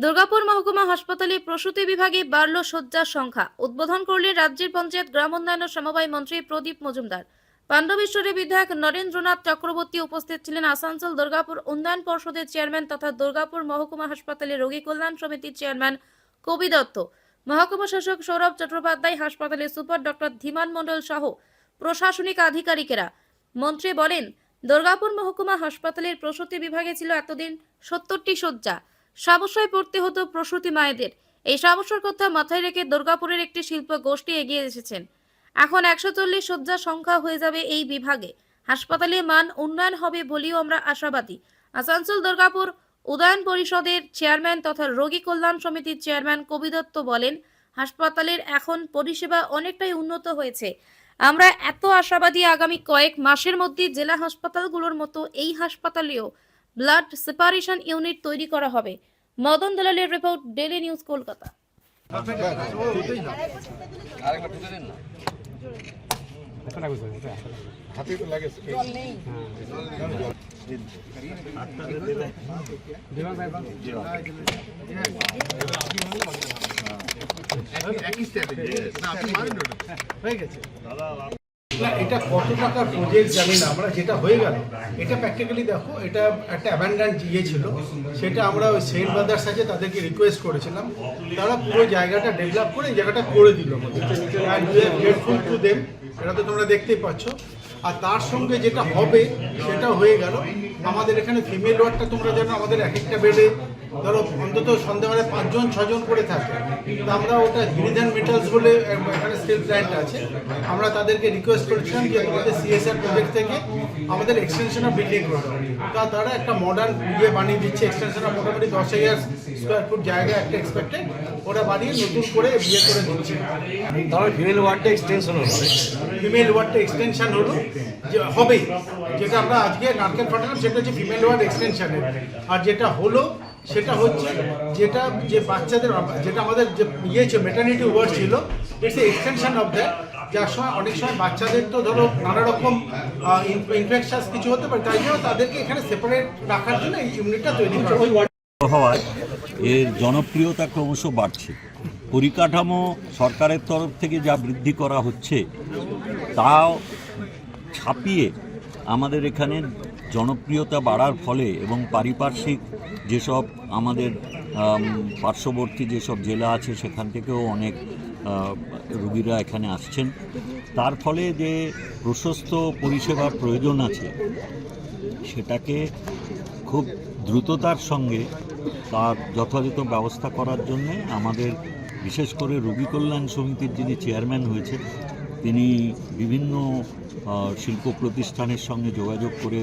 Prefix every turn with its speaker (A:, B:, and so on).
A: দুর্গাপুর মহকুমা হাসপাতালে প্রসূতি বিভাগে বাড়ল শয্যার সংখ্যা। উদ্বোধন করলেন রাজ্যের পঞ্চায়েত গ্রাম উন্নয়ন ও সমবায় মন্ত্রী প্রদীপ মজুমদার। পাণ্ডবেশ্বরের বিধায়ক নরেন্দ্রনাথ চক্রবর্তী উপস্থিত ছিলেন। আসানসোল দুর্গাপুর উন্নয়ন পর্ষদের চেয়ারম্যান তথা দুর্গাপুর মহকুমা হাসপাতালে রোগী কল্যাণ সমিতির চেয়ারম্যান কবি দত্ত, মহকুমা শাসক সৌরভ চট্টোপাধ্যায়, হাসপাতালের সুপার ডক্টর ধীমান মণ্ডল সহ প্রশাসনিক আধিকারিকেরা। মন্ত্রী বলেন, দুর্গাপুর মহকুমা হাসপাতালের প্রসূতি বিভাগে ছিল এতদিন 70টি শয্যা। সমস্যায় পড়তে হতো প্রসূতি মায়েদের। এই সমস্যার কথা মাথায় রেখে দুর্গাপুরের একটি শিল্প গোষ্ঠী এগিয়ে এসেছেন। এখন 140 শয্যার সংখ্যা হয়ে যাবে এই বিভাগে। হাসপাতালে মান উন্নয়ন হবে বলেও আমরা আশাবাদী। আসানসোল দুর্গাপুর উন্নয়ন পরিষদের চেয়ারম্যান তথা রোগী কল্যাণ সমিতির চেয়ারম্যান কবি দত্ত বলেন, হাসপাতালের এখন পরিষেবা অনেকটাই উন্নত হয়েছে। আমরা এত আশাবাদী, আগামী কয়েক মাসের মধ্যে জেলা হাসপাতালগুলোর মতো এই হাসপাতালেও ব্লাড সেপারেশন ইউনিট তৈরি করা হবে। মদন দলালের রিপোর্ট, ডেইলি নিউজ, কলকাতা।
B: না, এটা কত টাকার প্রজেক্ট জানি না, আমরা যেটা হয়ে গেল এটা প্র্যাকটিক্যালি দেখো, এটা একটা অ্যাবান্ডান্ট ইয়ে ছিল, সেটা আমরা ওই সেন্ট ব্রাদার্স আছে তাদেরকে রিকোয়েস্ট করেছিলাম, তারা পুরো জায়গাটা ডেভেলপ করে জায়গাটা করে দিল আমাদের। গ্রেটফুল টু দেম, এটা তো তোমরা দেখতেই পাচ্ছ। আর তার সঙ্গে যেটা হবে সেটা হয়ে গেল, আমাদের এখানে ফিমেল ওয়ার্ডটা তোমরা জানো, আমাদের এক একটা বেডে ধরো অন্তত সন্ধ্যাবেলায় 5-6 জন করে থাকে। তো আমরা ওটা গিরিধান মেটালস বলে এখানে স্টিল প্ল্যান্ট আছে, আমরা তাদেরকে রিকোয়েস্ট করেছিলাম যে তোমাদের সিএসআর প্রজেক্ট থেকে আমাদের এক্সটেনশন অফ বিল্ডিং করতে হবে। তা তারা একটা মডার্ন ইয়ে বানিয়ে দিচ্ছে, এক্সটেনশন অফ মোটামুটি 10,000 স্কোয়ার ফুট জায়গা একটা এক্সপেক্টেড, ওরা বানিয়ে নতুন করে বিয়ে করে দিচ্ছে।
C: তাহলে ফিমেল ওয়ার্ডটা এক্সটেনশন হলো,
B: ফিমেল ওয়ার্ডটা এক্সটেনশন হলো যে হবে, যেটা আমরা আজকে নারকেল ফাটালাম সেটা হচ্ছে ফিমেল ওয়ার্ড এক্সটেনশনের। আর যেটা হলো সেটা হচ্ছে যেটা যে বাচ্চাদের যেটা আমাদের যে ইয়ে ছিল মেটার্নিটি ওয়ার্ড ছিল, ইটস এক্সটেনশন অফ দ্যাট। যার সময় অনেক সময় বাচ্চাদের তো ধরো নানা রকম ইনফেকশাস কিছু হতে পারে, তাই জন্য তাদেরকে এখানে সেপারেট রাখার জন্য এই ইউনিটটা তৈরি করা
D: হওয়ায় এর জনপ্রিয়তা ক্রমশ বাড়ছে। পরিকাঠামো সরকারের তরফ থেকে যা বৃদ্ধি করা হচ্ছে তাও ছাপিয়ে আমাদের এখানে জনপ্রিয়তা বাড়ার ফলে এবং পারিপার্শ্বিক যেসব আমাদের পার্শ্ববর্তী যেসব জেলা আছে সেখান থেকেও অনেক রোগীরা এখানে আসছেন। তার ফলে যে প্রশস্ত পরিষেবার প্রয়োজন আছে সেটাকে খুব দ্রুততার সঙ্গে তার যথাযথ ব্যবস্থা করার জন্যে আমাদের বিশেষ করে রোগী কল্যাণ সমিতির যিনি চেয়ারম্যান হয়েছে তিনি বিভিন্ন শিল্প প্রতিষ্ঠানের সঙ্গে যোগাযোগ করে